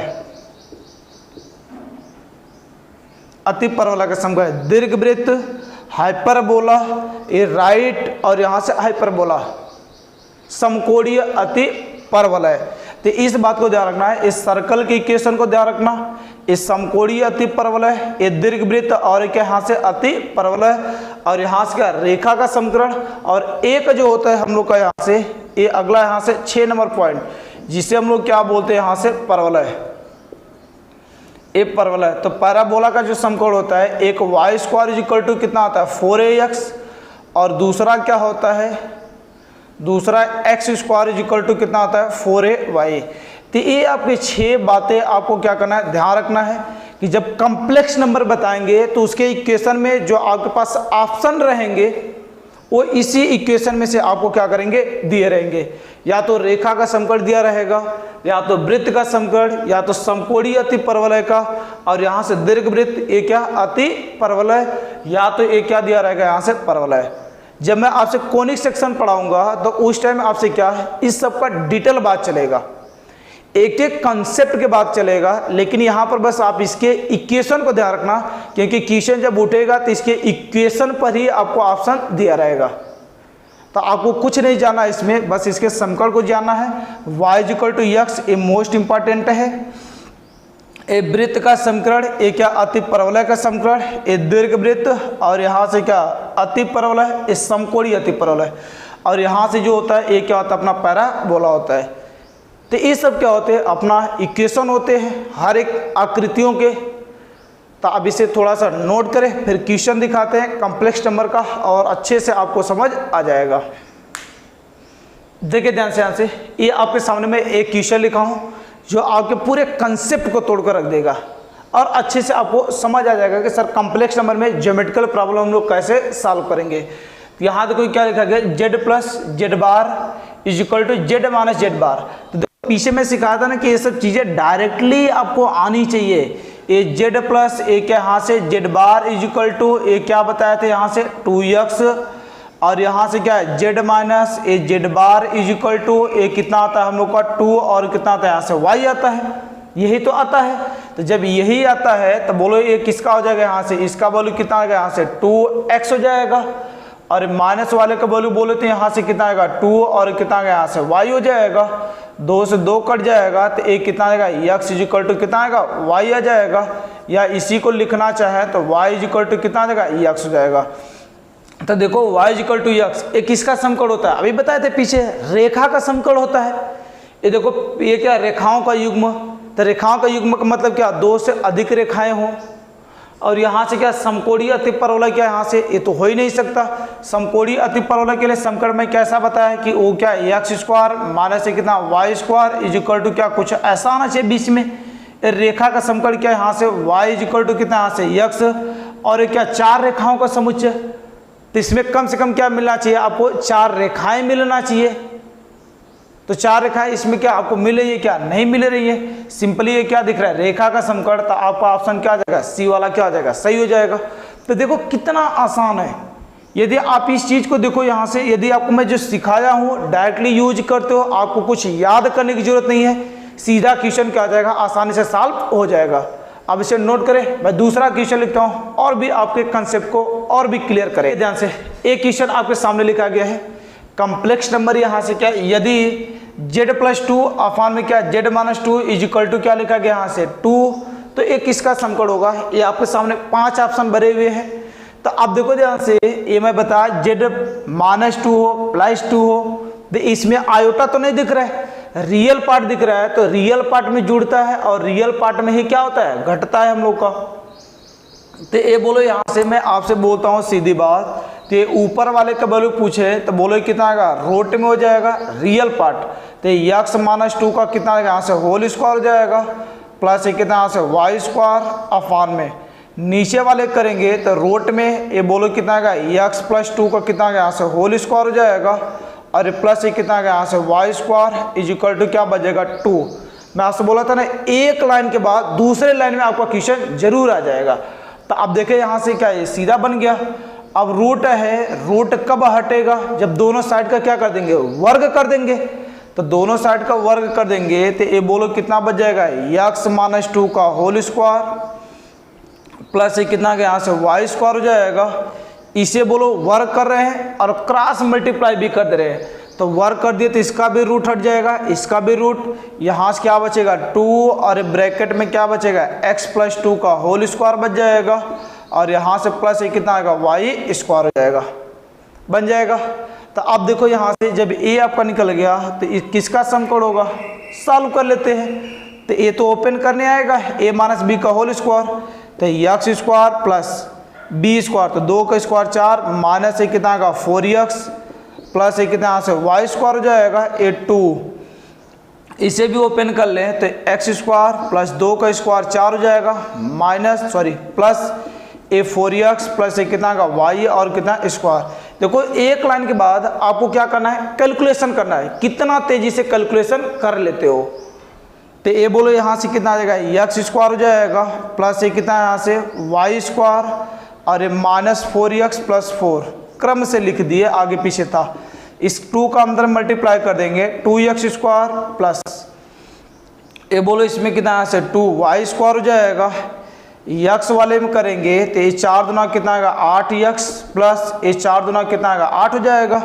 [SPEAKER 1] अतिपरवलय का समीकरण दीर्घवृत्त हाइपरबोला, ये राइट और यहाँ से हाइपरबोला समकोणीय अतिपरवलय। तो इस बात को ध्यान रखना है, इस सर्कल के इक्वेशन को ध्यान रखना, इस समकोणीय अतिपरवलय ये दीर्घवृत्त और क्या यहाँ से अतिपरवलय और यहाँ से क्या रेखा का समीकरण। और एक जो होता है हम लोग का यहाँ से ये अगला यहाँ से 6 नंबर पॉइंट जिसे हम लोग क्या बोलते हैं यहाँ से परवलय, ये परवलय। तो पैराबोला का जो समकोण होता है, एक Y square is equal to कितना आता है 4ax, और दूसरा क्या होता है, दूसरा X square is equal to कितना आता है 4ay। तो ये आपकी 6 बातें आपको क्या करना है, ध्यान रखना है कि जब कॉम्प्लेक्स नंबर बताएंगे तो उसके इक्वेशन में जो आपके पास ऑप्शन रहेंगे वो इसी इक्वेशन में से आपको क्या करेंगे, दिए रहेंगे। या तो रेखा का समकोण दिया रहेगा, या तो वृत्त का समकोण, या तो समकोणीय अति परवलय का, और यहाँ से दीर्घवृत्त ये क्या अति परवलय, या तो ये क्या दिया रहेगा यहाँ से परवलय। जब मैं आपसे कोनिक सेक्शन पढ़ाऊंगा तो उस टाइम आपसे क्या है, इस सब का डिटेल बात चलेगा, एक एक कंसेप्ट के बाद चलेगा। लेकिन यहाँ पर बस आप इसके इक्वेशन को ध्यान रखना, क्योंकि इक्वेशन जब उठेगा तो इसके इक्वेशन पर ही आपको ऑप्शन दिया रहेगा। तो आपको कुछ नहीं जानना इसमें, बस इसके समकोण को जानना है। y इक्वल टू x ये मोस्ट इंपॉर्टेंट है। ये वृत्त का समकोण, ये क्या अति परवलय का समकोण, ये दीर्घवृत्त, और यहाँ से क्या अति परवलय, ये समकोणीय अति परवलय, और यहाँ से जो होता है ये क्या होता है अपना पैराबोला होता है। तो ये सब क्या होते हैं, अपना इक्वेशन होते हैं हर एक आकृतियों के। तो अब इसे थोड़ा सा नोट करें, फिर क्वेश्चन दिखाते हैं कॉम्प्लेक्स नंबर का, और अच्छे से आपको समझ आ जाएगा। देखिए ध्यान से, यहाँ से ये आपके सामने में एक क्वेश्चन लिखा हूँ जो आपके पूरे कंसेप्ट को तोड़कर रख देगा, और अच्छे से आपको समझ आ जाएगा कि सर कॉम्प्लेक्स नंबर में ज्योमेट्रिकल प्रॉब्लम हम लोग कैसे सॉल्व करेंगे। यहाँ देखो क्या लिखा गया, z plus z bar is equal to z minus z bar. तो पीछे मैं सिखाया था ना कि ये सब चीज़ें डायरेक्टली आपको आनी चाहिए। ये जेड प्लस ए क्या यहाँ से z bar is equal to a क्या बताया था यहाँ से 2x, और यहाँ से क्या है z minus a z bar is equal to a कितना आता है हम लोग का 2, और कितना आता है यहाँ से y आता है, यही तो आता है। तो जब यही आता है तो बोलो ये किसका हो जाएगा, यहाँ से इसका वैल्यू कितना आएगा, यहाँ से 2x हो जाएगा, और माइनस वाले का वैल्यू बोले तो यहाँ से कितना आएगा 2, और कितना आएगा यहाँ से y हो जाएगा। 2 से 2 कट जाएगा तो एक कितना आएगा x इज इक्वल टू कितना आएगा y आ जाएगा, या इसी को लिखना चाहे तो y इज इक्वल टू कितना आ जाएगा x हो जाएगा। तो देखो y is equal to x एक किसका समकोण होता है, अभी बताए थे पीछे, रेखा का समकोण होता है। ये देखो ये क्या रेखाओं का युग्म, तो रेखाओं का युग्म का मतलब क्या 2 से अधिक रेखाएं हों, और यहाँ से क्या समकोणीय अति परवलय क्या यहाँ से, ये तो हो ही नहीं सकता। समकोणीय अति परवलय के लिए समकोण में कैसा बताया कि वो क्या एक्स स्क्वायर माइनस कितना Y square is equal to क्या कुछ ऐसा आना चाहिए बीच में। रेखा का समकोण क्या यहाँ से वाई इज इक्वल टू कितना यहाँ से एक्स, और क्या 4 रेखाओं का समुच्चय, तो इसमें कम से कम क्या मिलना चाहिए आपको 4 रेखाएं मिलना चाहिए। तो 4 रेखाएं इसमें क्या आपको मिल रही है, क्या नहीं मिल रही है। सिंपली ये क्या दिख रहा है रेखा का समकोण, तो आपका ऑप्शन क्या आ जाएगा सी वाला क्या आ जाएगा सही हो जाएगा। तो देखो कितना आसान है। यदि आप इस चीज़ को देखो यहाँ से, यदि आपको मैं जो सिखाया हूँ डायरेक्टली यूज करते हो, आपको कुछ याद करने की जरूरत नहीं है, सीधा क्वेश्चन क्या आ जाएगा आसानी से सॉल्व हो जाएगा। अब इसे नोट करें, मैं दूसरा क्वेश्चन लिखता हूँ और भी आपके कंसेप्ट को और भी क्लियर करें ध्यान से। एक क्वेश्चन आपके सामने लिखा गया है, कॉम्प्लेक्स नंबर यहाँ से क्या यदि z+2 अपान में क्या z-2 इज इक्वल टू क्या लिखा गया यहाँ से 2, तो एक किसका समकोण होगा। ये आपके सामने 5 ऑप्शन भरे हुए हैं। तो अब देखो ध्यान से, ये मैं बताया z-2 हो +2 हो, तो इसमें आयोटा तो नहीं दिख रहा है, रियल पार्ट दिख रहा है। तो रियल पार्ट में जुड़ता है और रियल पार्ट में ही क्या होता है घटता है हम लोग का। तो ये बोलो यहाँ से मैं आपसे बोलता हूँ सीधी बात, तो ये ऊपर वाले का वैल्यू पूछे तो बोलो कितना आएगा रोट में हो जाएगा रियल पार्ट। तो x-2 का कितना आएगा यहाँ से होल स्क्वायर हो जाएगा, प्लस ये कितना यहाँ से वाई स्क्वायर अपान में नीचे वाले करेंगे तो रोट में ये बोलो कितना आएगा x+2 का कितना आएगा यहाँ से होल स्क्वायर हो जाएगा, और प्लस ये कितना आएगा यहाँ से Y square is equal to क्या बचेगा 2। मैं आपसे बोला था ना एक लाइन के बाद दूसरे लाइन में आपका क्वेश्चन जरूर आ जाएगा। तो अब देखें यहाँ से क्या ये सीधा बन गया। अब रूट है, रूट कब हटेगा जब दोनों साइड का क्या कर देंगे वर्ग कर देंगे। तो दोनों साइड का वर्ग कर देंगे तो ये बोलो कितना बच जाएगा x-2 का होल स्क्वायर प्लस ये कितना गया यहाँ से वाई स्क्वायर हो जाएगा। इसे बोलो वर्ग कर रहे हैं और क्रॉस मल्टीप्लाई भी कर दे रहे हैं, तो वर्ग कर दिए तो इसका भी रूट हट जाएगा, इसका भी रूट, यहाँ से क्या बचेगा 2 और ब्रैकेट में क्या बचेगा x+2 का होल स्क्वायर बच जाएगा, और यहाँ से प्लस ये कितना आएगा वाई स्क्वायर हो जाएगा बन जाएगा। तो अब देखो यहाँ से जब ए आपका निकल गया तो किसका समकोण होगा, सॉल्व कर लेते हैं। तो ए तो ओपन करने आएगा, ए माइनस बी का होल स्क्वायर, तो x square plus B square, तो 2 का स्क्वायर 4 माइनस एक कितना का 4x प्लस एक कितना यहाँ से वाई स्क्वायर हो जाएगा 2। इसे भी ओपन कर लें तो एक्स स्क्वायर प्लस 2 का स्क्वायर 4 हो जाएगा माइनस प्लस 4x प्लस एक कितना का y और कितना स्क्वायर। देखो एक लाइन के बाद आपको क्या करना है, कैलकुलेशन करना है, कितना तेजी से कैलकुलेशन कर लेते हो। तो ये बोलो यहाँ से कितना आ जाएगा, एक्स स्क्वायर हो जाएगा प्लस एक कितना यहाँ से वाई स्क्वायर और माइनस 4x प्लस 4, क्रम से लिख दिए, आगे पीछे था। इस 2 का अंदर मल्टीप्लाई कर देंगे 2x स्क्वायर प्लस ये बोलो इसमें कितना यहाँ से 2y स्क्वायर हो जाएगा, यक्स वाले में करेंगे तो ये 4 दूना कितना आएगा 8x प्लस ये 4 दूना कितना आएगा 8 हो जाएगा।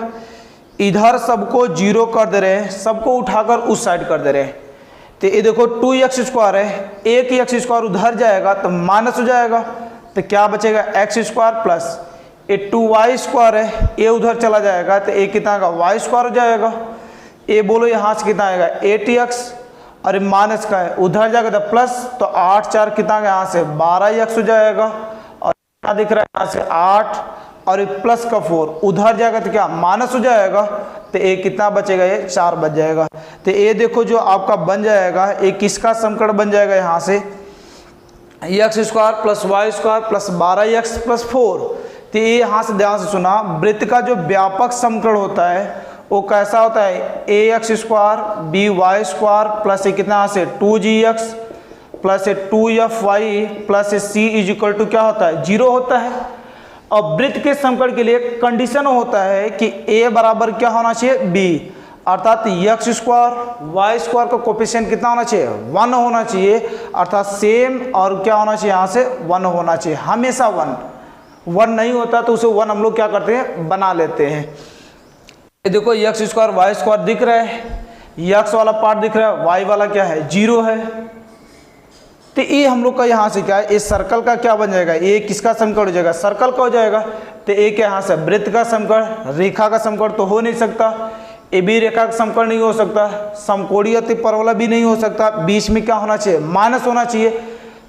[SPEAKER 1] इधर सबको 0 कर दे रहे हैं, सबको उठाकर उस साइड कर दे रहे हैं। तो ये देखो 2x स्क्वायर है, एक x स्क्वायर उधर जाएगा तो माइनस हो जाएगा, तो क्या बचेगा x स्क्वायर प्लस ये 2y स्क्वायर है, ये उधर चला जाएगा तो ये कितना का y स्क्वायर हो जाएगा। ये बोलो यहाँ से कितना आएगा 8x और माइनस का है उधर जाएगा तो प्लस, तो 8 4 कितना का यहाँ से 12x हो जाएगा और क्या दिख रहा है यहाँ से 8 और प्लस का 4 उधर जाएगा तो क्या माइनस हो जाएगा, तो ये कितना बचेगा, ये 4 बच जाएगा। तो ये देखो जो आपका बन जाएगा ये किसका समीकरण बन जाएगा, यहाँ से X square plus Y square plus 12x plus 4। तो ये यहाँ से ध्यान से सुना, वृत्त का जो व्यापक समीकरण होता है वो कैसा होता है, a x square b y square plus कितना यहाँ से 2gx plus 2fy plus c is equal to क्या होता है 0 होता है। और वृत्त के समीकरण के लिए कंडीशन होता है कि a बराबर क्या होना चाहिए b, अर्थात एक्स स्क्वायर वाई स्क्वायर का कोफिशिएंट कितना होना चाहिए 1 होना चाहिए, अर्थात सेम और क्या होना चाहिए यहाँ से 1 होना चाहिए, हमेशा 1 नहीं होता तो उसे 1 हम लोग क्या करते हैं बना लेते हैं। ये देखो एक्स स्क्वायर वाई स्क्वायर दिख रहा है, एक्स वाला पार्ट दिख रहा है, वाई वाला क्या है 0 है। तो ये हम लोग का यहाँ से क्या है, इस सर्कल का क्या बन जाएगा, ये किसका समीकरण हो जाएगा, सर्कल का हो जाएगा। तो एक यहाँ से वृत्त का समीकरण, रेखा का समीकरण तो हो नहीं सकता, ए बी रेखा का समीकरण नहीं हो सकता, समकोणीय परवलय भी नहीं हो सकता, बीच में क्या होना चाहिए माइनस होना चाहिए।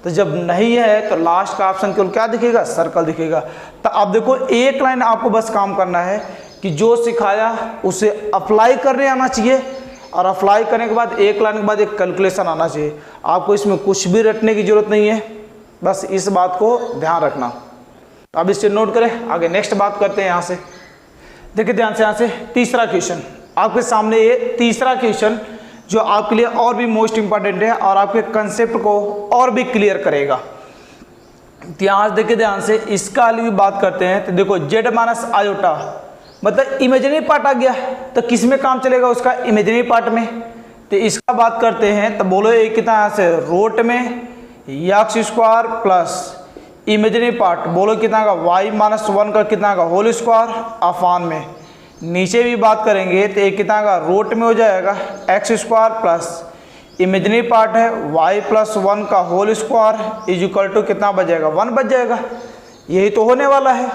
[SPEAKER 1] तो जब नहीं है तो लास्ट का ऑप्शन केवल क्या दिखेगा, सर्कल दिखेगा। तो अब देखो एक लाइन आपको बस काम करना है कि जो सिखाया उसे अप्लाई करने आना चाहिए, और अप्लाई करने के बाद एक लाइन के बाद एक कैलकुलेशन आना चाहिए। आपको इसमें कुछ भी रटने की जरूरत नहीं है, बस इस बात को ध्यान रखना। अब इससे नोट करें, आगे नेक्स्ट बात करते हैं। यहाँ से देखिए ध्यान से, यहाँ से तीसरा क्वेश्चन आपके सामने, ये तीसरा क्वेश्चन जो आपके लिए और भी मोस्ट इंपॉर्टेंट है और आपके कंसेप्ट को और भी क्लियर करेगा। तो यहाँ देखिए ध्यान से, इसका वाली भी बात करते हैं। तो देखो जेड माइनस आयोटा मतलब इमेजिनरी पार्ट आ गया, तो किस में काम चलेगा उसका, इमेजिनरी पार्ट में। तो इसका बात करते हैं, तो बोलो ये कितना यहाँ से रूट में X square plus imaginary part बोलो कितना का y माइनस 1 का कितना का होल स्क्वायर अफान में। नीचे भी बात करेंगे तो एक कितना का रूट में हो जाएगा x square plus imaginary part है y प्लस 1 का whole square is equal to कितना बच जाएगा 1 बच जाएगा। यही तो होने वाला है।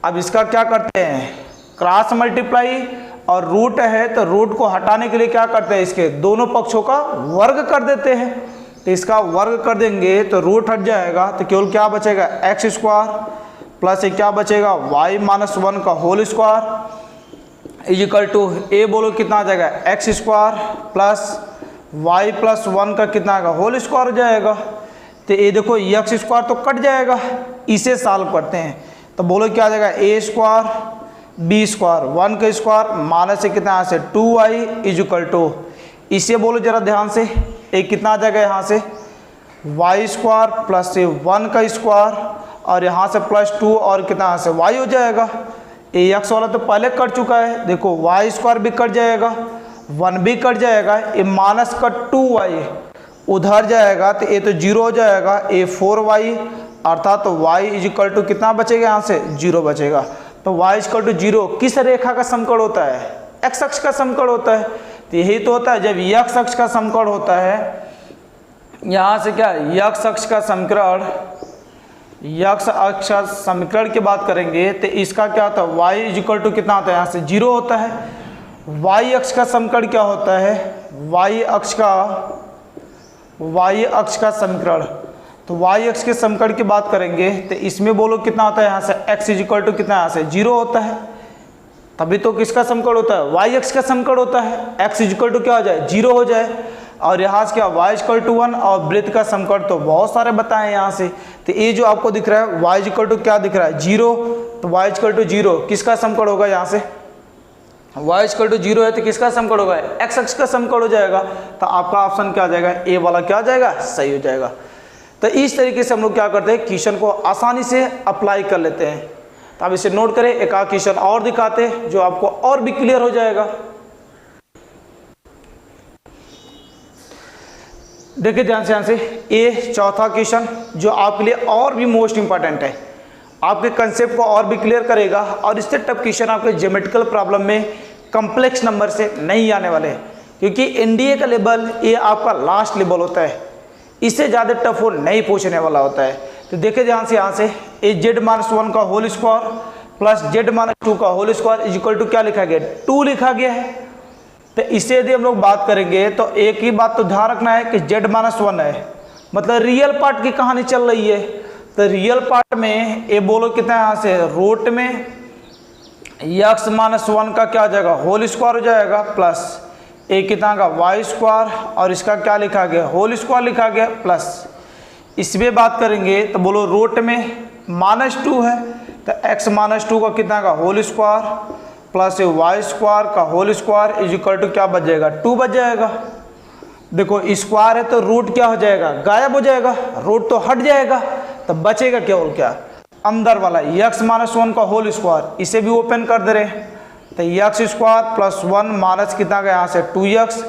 [SPEAKER 1] अब इसका क्या करते हैं, क्रॉस मल्टीप्लाई, और रूट है तो रूट को हटाने के लिए क्या करते हैं, इसके दोनों पक्षों का वर्ग कर देते हैं। तो इसका वर्ग कर देंगे तो रूट हट जाएगा, तो केवल क्या बचेगा एक्स स्क्वायर प्लस क्या बचेगा y माइनस 1 का whole square is equal to a बोलो कितना आ जाएगा x square plus y plus 1 का कितना का होल स्क्वायर हो जाएगा। तो ये देखो एक्स स्क्वायर तो कट जाएगा, इसे सॉल्व करते हैं तो बोलो क्या आ जाएगा ए स्क्वायर बी स्क्वायर 1 का स्क्वायर माइनस से कितना यहाँ से 2y इज इक्वल टू, इसे बोलो जरा ध्यान से, एक कितना आ जाएगा यहाँ से y स्क्वायर प्लस से 1 का स्क्वायर और यहाँ से प्लस 2 और कितना यहाँ से y हो जाएगा। ये x वाला तो पहले कट चुका है, देखो y स्क्वायर भी कट जाएगा 1 भी कट जाएगा, ये माइनस का 2y उधर जाएगा तो ये तो 0 हो जाएगा, ये 4y अर्थात तो y इज इक्वल टू कितना बचेगा यहाँ से 0 बचेगा। तो y इक्वल टू 0 किस रेखा का समकोण होता है, x अक्ष का समकोण होता है। तो यही तो होता है जब x अक्ष का समकोण होता है, यहाँ से क्या x अक्ष का समीकरण यक्ष अक्ष का समीकरण की बात करेंगे तो इसका क्या होता है, वाई इज इक्वल टू कितना होता है, यहाँ से 0 होता है। वाई अक्ष का समीकरण क्या होता है, वाई अक्ष का समीकरण, तो वाई अक्ष के समीकरण की बात करेंगे तो इसमें बोलो कितना होता है, यहाँ से x इज इक्वल टू कितना, यहाँ से 0 होता है। तभी तो किसका समीकरण होता है, वाई अक्ष का समीकरण होता है। x इज इक्वल टू क्या हो जाए, 0 हो जाए। और यहाँ से क्या, y इज इक्वल टू 1, और वृत्त का समीकरण तो बहुत सारे बताए यहाँ से। तो ये जो आपको दिख रहा है y इज इक्वल टू क्या दिख रहा है, 0, तो y इज इक्वल टू 0 किसका समीकरण होगा, यहाँ से y इज इक्वल टू 0 है तो किसका समीकरण होगा, x अक्ष का समीकरण हो जाएगा। तो आपका ऑप्शन क्या आ जाएगा, ए वाला क्या आ जाएगा, सही हो जाएगा। तो इस तरीके से हम लोग क्या करते हैं, क्वेश्चन को आसानी से अप्लाई कर लेते हैं। तो आप इसे नोट करें, एक आध क्वेश्चन और दिखाते हैं जो आपको और भी क्लियर हो जाएगा। देखिए ध्यान से, यहाँ से ए चौथा क्वेश्चन जो आपके लिए और भी मोस्ट इंपॉर्टेंट है, आपके कंसेप्ट को और भी क्लियर करेगा। और इससे टफ क्वेश्चन आपके ज्योमेट्रिकल प्रॉब्लम में कॉम्प्लेक्स नंबर से नहीं आने वाले हैं, क्योंकि एनडीए का लेवल ये आपका लास्ट लेवल होता है, इससे ज़्यादा टफ वो नहीं पूछने वाला होता है। तो देखिए ध्यान से, यहाँ से ए z-1 का होल स्क्वायर प्लस z-2 का whole square is equal to क्या लिखा गया, 2 लिखा गया है। तो इससे यदि हम लोग बात करेंगे तो एक ही बात तो ध्यान रखना है कि z-1 है, मतलब रियल पार्ट की कहानी चल रही है। तो रियल पार्ट में ए बोलो कितना है, यहाँ से रूट में x-1 का क्या हो जाएगा, होल स्क्वायर हो जाएगा, प्लस ए कितना का वाई स्क्वायर, और इसका क्या लिखा गया, होल स्क्वायर लिखा गया, प्लस इसमें बात करेंगे तो बोलो रूट में -2 है तो x-2 का कितना का whole square plus Y square का whole square is equal to क्या बच जाएगा, 2 बच जाएगा। देखो स्क्वायर है तो रूट क्या हो जाएगा, गायब हो जाएगा, रूट तो हट जाएगा, तो बचेगा केवल क्या, अंदर वाला x-1 का होल स्क्वायर। इसे भी ओपन कर दे रहे हैं तो x स्क्वायर प्लस 1 माइनस कितना गया, यहाँ से 2x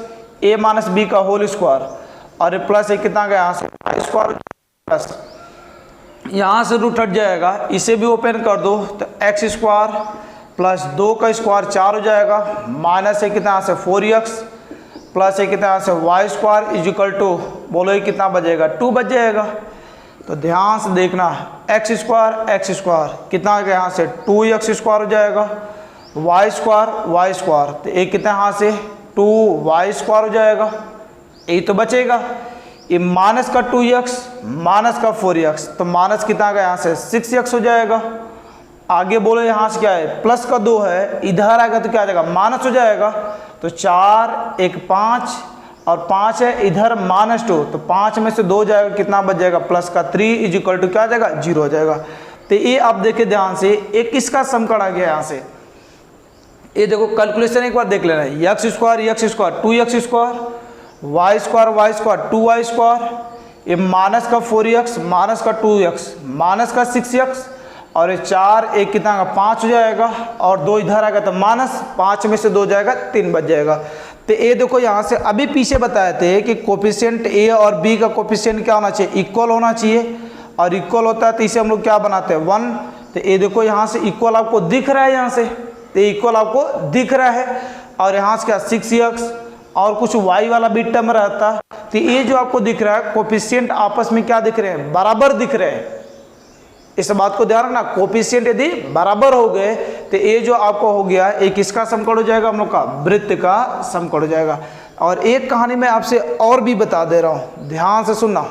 [SPEAKER 1] a माइनस b का होल स्क्वायर, और प्लस एक कितना गया, यहाँ से y स्क्वायर प्लस यहाँ से रूट हट जाएगा, इसे भी ओपन कर दो तो x स्क्वायर प्लस 2 का स्क्वायर 4 हो जाएगा, माइनस एक कितना, यहाँ से 4x प्लस एक कितना, यहाँ से y square is equal to बोलो ये कितना बचेगा, 2 बच जाएगा। तो ध्यान से देखना, x स्क्वायर कितना आ गया, यहाँ से 2x स्क्वायर हो जाएगा, y स्क्वायर तो एक कितना, यहाँ से 2y स्क्वायर हो जाएगा, यही तो बचेगा। ये माइनस का 2x माइनस का 4x तो माइनस कितना आ गया, यहाँ से 6x हो जाएगा। आगे बोलो यहाँ से क्या है, प्लस का 2 है, इधर आएगा तो क्या आ जाएगा, माइनस हो जाएगा। तो 4 1 5 और 5 है इधर -2 तो 5 में से 2 जाएगा, कितना बच जाएगा, प्लस का 3 इज इक्वल टू क्या आ जाएगा, 0 हो जाएगा। तो ये आप देखिए ध्यान से, एक किसका समीकरण आ गया यहाँ से, ये देखो कैलकुलेशन एक बार देख लेना, x square 2x square y square 2y square, ये माइनस का 4x माइनस का 2x माइनस का 6x, और ये 4 एक कितना का 5 हो जाएगा, और 2 इधर आएगा तो माइनस 5 में से 2 जाएगा, 3 बच जाएगा। तो ये देखो यहाँ से अभी पीछे बताए थे कि कोफिशिएंट a और b का कोफिशिएंट क्या होना चाहिए, इक्वल होना चाहिए, और इक्वल होता है तो इसे हम लोग क्या बनाते हैं, 1। तो ये देखो यहाँ से इक्वल आपको दिख रहा है, यहाँ से तो इक्वल आपको दिख रहा है, और यहाँ से क्या 6x और कुछ y वाला भी टर्म रहता। तो ये जो आपको दिख रहा है कोफिशिएंट आपस में क्या दिख रहे हैं, बराबर दिख रहे हैं। इस बात को ध्यान रखना, कोफिशिएंट यदि बराबर हो गए तो ये जो आपको हो गया एक किसका समकोण हो जाएगा, हम लोग का वृत्त का समकोण हो जाएगा। और एक कहानी मैं आपसे और भी बता दे रहा हूँ, ध्यान से सुनना।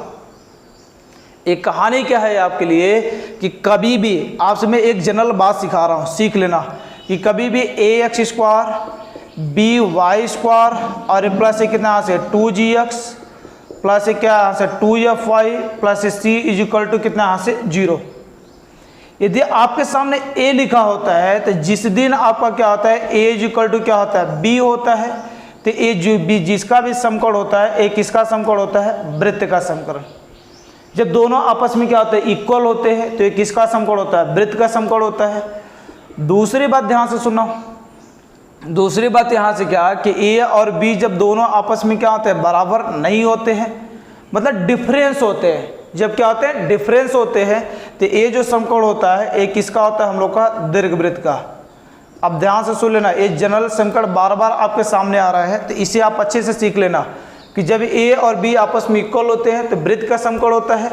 [SPEAKER 1] एक कहानी क्या है आपके लिए कि कभी भी आपसे मैं एक जनरल बात सिखा रहा हूँ, सीख लेना कि कभी भी ax स्क्वायर by स्क्वायर और प्लस कितना यहाँ से 2gx प्लस क्या यहाँ से 2fy plus c is equal to कितना यहाँ से 0। यदि आपके सामने a लिखा होता है तो जिस दिन आपका क्या होता है, a इज इक्वल टू क्या होता है, b होता है। तो a जो b जिसका भी समकोण होता है, a किसका समकोण होता है, वृत्त का समकोण। जब दोनों आपस में क्या होता है, इक्वल होते हैं तो ये किसका समकोण होता है, वृत्त का समकोण होता है। दूसरी बात ध्यान से सुनो, दूसरी बात यहाँ से क्या कि a और b जब दोनों आपस में क्या होते हैं, बराबर नहीं होते हैं, मतलब डिफरेंस होते हैं। जब क्या होते हैं, डिफरेंस होते हैं, तो ये जो समकोण होता है ये किसका होता है, हम लोग का दीर्घवृत्त का। अब ध्यान से सुन लेना, ये जनरल समकोण बार बार आपके सामने आ रहा है, तो इसे आप अच्छे से सीख लेना कि जब a और b आपस में इक्वल होते हैं तो वृत्त का समकोण होता है।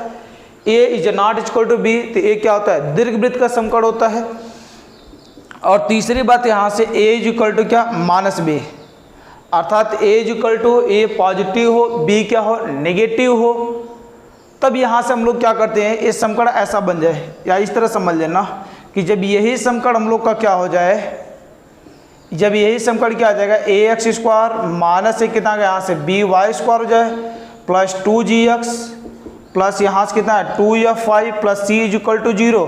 [SPEAKER 1] A is not equal to B, तो ए क्या होता है, दीर्घवृत्त का समकड़ होता है। और तीसरी बात यहाँ से ए इज इक्वल टू क्या, माइनस बी, अर्थात A is equal to A positive हो, बी क्या हो, नेगेटिव हो, तब यहाँ से हम लोग क्या करते हैं, ये समकड़ ऐसा बन जाए, या इस तरह समझ लेना कि जब यही समकड़ हम लोग का क्या हो जाए, जब यही समकड़ क्या आ जाएगा, ए एक्स स्क्वायर माइनस से कितना यहाँ से बी वाई स्क्वायर हो जाए प्लस 2gx प्लस यहाँ से कितना है 2f(y) plus C is equal to 0।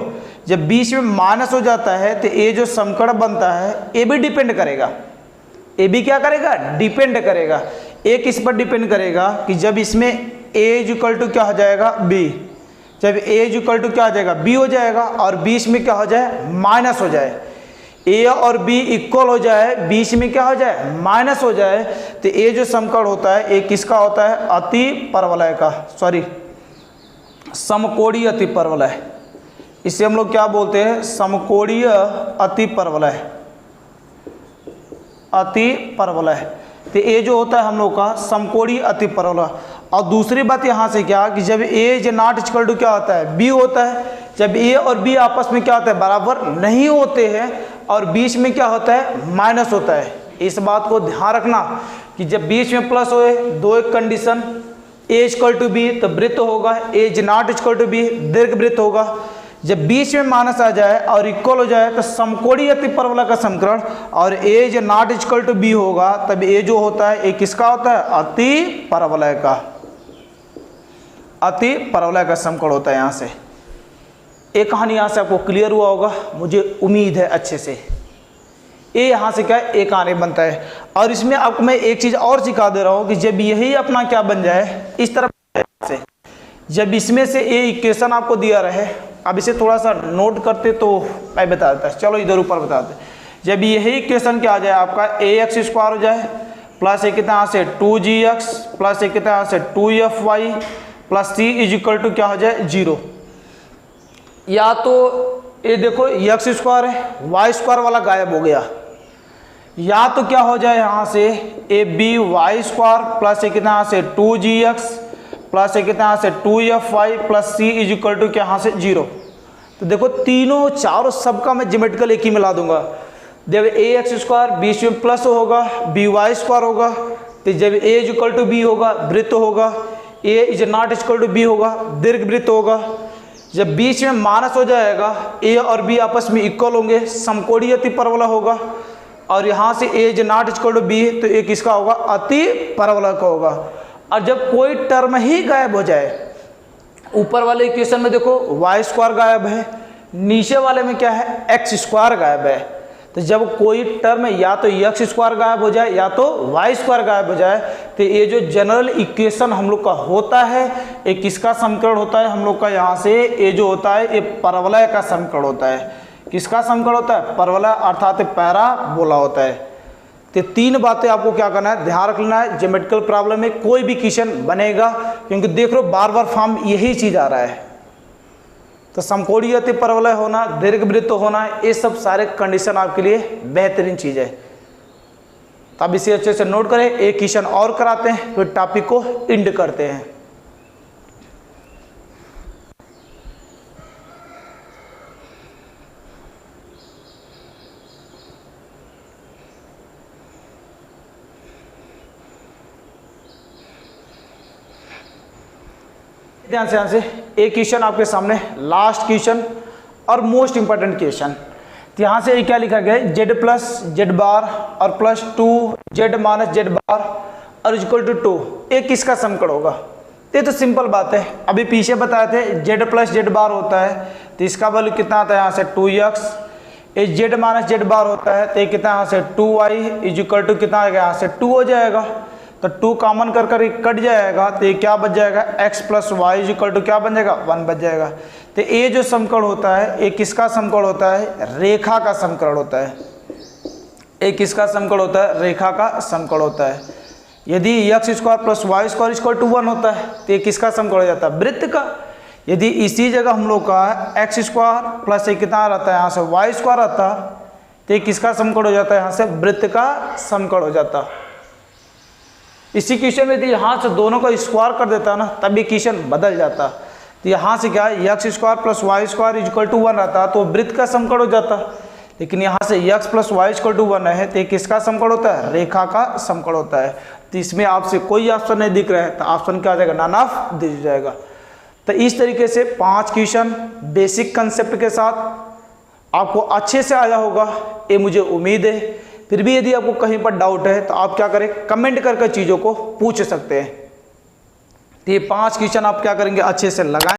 [SPEAKER 1] जब बीच में माइनस हो जाता है तो ये जो समकड़ बनता है ये भी डिपेंड करेगा, ये भी क्या करेगा, डिपेंड करेगा। ए किस पर डिपेंड करेगा कि जब इसमें ए इज इक्वल टू क्या हो जाएगा, बी, जब ए इज इक्वल टू क्या हो जाएगा, बी हो जाएगा, और बीच में क्या हो जाए, माइनस हो जाए, ए और बी इक्वल हो जाए, बीच में क्या हो जाए, माइनस हो जाए, तो ये जो समकड़ होता है ये किसका होता है, अति परवलय का, सॉरी समकोणीय अति परवलय, इसे हम लोग क्या बोलते हैं, समकोणीय अति परवलय, अति परवलय। तो ये जो होता है हम लोग का समकोणीय अति परवलय। और दूसरी बात यहाँ से क्या कि जब A is not equal to क्या होता है, बी होता है, जब ए और बी आपस में क्या होता है, बराबर नहीं होते हैं, और बीच में क्या होता है, माइनस होता है। इस बात को ध्यान रखना कि जब बीच में प्लस होए, दो एक condition, A equal to B तो वृत्त होगा, A is not equal to B दीर्घवृत्त होगा। जब बीच में माइनस आ जाए और इक्वल हो जाए तो समकोणीय अति परवलय का समीकरण, और A is not equal to B होगा, तब ए जो होता है, ए किसका होता है, अति परवलय का, अति परवलय का समीकरण होता है। यहाँ से एक कहानी यहाँ से आपको क्लियर हुआ होगा, मुझे उम्मीद है अच्छे से। ये यहाँ से क्या है, एक आने बनता है। और इसमें आपको मैं एक चीज़ और सिखा दे रहा हूँ कि जब यही अपना क्या बन जाए, इस तरह से, जब इसमें से ये इक्वेशन आपको दिया रहे, अब इसे थोड़ा सा नोट करते तो मैं बता देता, चलो इधर ऊपर बता दे। जब यही इक्वेशन क्या आ जाए आपका, ए एक्स स्क्वायर हो जाए प्लस एक कितना यहाँ से 2gx प्लस एक कितना यहाँ से 2f(y) plus C is equal to क्या हो जाए 0। या तो ये देखो एक्स स्क्वायर है, वाई स्क्वायर वाला गायब हो गया, या तो क्या हो जाए यहाँ से a b y square plus एक कितना यहाँ से 2gx प्लस एक कितना यहाँ से 2f(y) plus C is equal to क्या यहाँ से 0। तो देखो तीनों चारों सबका मैं ज्योमेट्रिकल एक ही मिला दूंगा। जब ए एक्स स्क्वायर बीच में प्लस होगा, बी वाई स्क्वायर होगा, तो जब A is equal to B होगा वृत्त होगा, A is not equal to B होगा दीर्घवृत्त होगा। जब बीच में माइनस हो जाएगा, ए और बी आपस में इक्वल होंगे, समकोणीय अति परवलय होगा, और यहाँ से A is not equal to B, तो ए किसका होगा, अति परवलय का होगा। और जब कोई टर्म ही गायब हो जाए, ऊपर वाले इक्वेशन में देखो वाई स्क्वायर गायब है, नीचे वाले में क्या है, एक्स स्क्वायर गायब है। तो जब कोई टर्म या तो एक्स स्क्वायर गायब हो जाए या तो वाई स्क्वायर गायब हो जाए, तो ये जो जनरल इक्वेशन हम लोग का होता है, ये किसका समीकरण होता है हम लोग का, यहाँ से ये जो होता है ये परवलय का समीकरण होता है। किसका समीकरण होता है, परवलय, अर्थात पैराबोला होता है। तो तीन बातें आपको क्या करना है, ध्यान रख लेना है। ज्योमेट्रिकल प्रॉब्लम में कोई भी क्वेश्चन बनेगा, क्योंकि देख लो बार बार फॉर्म यही चीज़ आ रहा है, तो समकोणीय अति परवलय होना, दीर्घवृत्त होना, ये सब सारे कंडीशन आपके लिए बेहतरीन चीज़ है। तो अब इसे अच्छे से नोट करें। एक क्वेश्चन और कराते हैं, फिर टॉपिक को एंड करते हैं। ध्यान से एक क्वेश्चन आपके सामने, लास्ट क्वेश्चन और मोस्ट इंपॉर्टेंट क्वेश्चन। तो यहाँ से क्या लिखा गया है, जेड प्लस जेड बार और प्लस 2 जेड माइनस जेड बार और इक्वल टू 2, एक किसका समीकरण होगा। ये तो सिंपल बात है, अभी पीछे बताए थे जेड प्लस जेड बार होता है तो इसका वैल्यू कितना आता है यहाँ से 2x, ये जेड माइनस जेड बार होता है तो ये कितना यहाँ से 2y इज इक्वल टू कितना आएगा यहाँ से 2 हो जाएगा। तो 2 कॉमन कर कर कट जाएगा, तो ये क्या बच जाएगा, x plus y is equal to क्या बन जाएगा 1 बच जाएगा। तो ये जो समीकरण होता है ये किसका समीकरण होता है, रेखा का समीकरण होता है। ये किसका समीकरण होता है, रेखा का समीकरण होता है। यदि x square plus Y square equal to 1 होता है तो ये किसका समीकरण हो जाता है, वृत्त का। यदि इसी जगह हम लोग का एक्स स्क्वायर प्लस एक कितना रहता है यहाँ से वाई स्क्वायर आता तो ये किसका समीकरण हो जाता है, यहाँ से वृत्त का समीकरण हो जाता। इसी क्वेश्चन में यदि यहाँ से दोनों का स्क्वायर कर देता है ना, तब ये क्वेश्चन बदल जाता। तो यहाँ से क्या है, x square plus Y square equal to 1 रहता तो वृत्त का समकड़ हो जाता, लेकिन यहाँ से x plus y equal to 1 है तो किसका समकड़ होता है, रेखा का समकड़ होता है। तो इसमें आपसे कोई ऑप्शन नहीं दिख रहा है तो ऑप्शन क्या आ जाएगा, नन ऑफ दिस जाएगा। तो इस तरीके से 5 क्वेश्चन बेसिक कंसेप्ट के साथ आपको अच्छे से आया होगा, ये मुझे उम्मीद है। फिर भी यदि आपको कहीं पर डाउट है तो आप क्या करें, कमेंट करके चीज़ों को पूछ सकते हैं। तो ये 5 क्वेश्चन आप क्या करेंगे, अच्छे से लगाएं।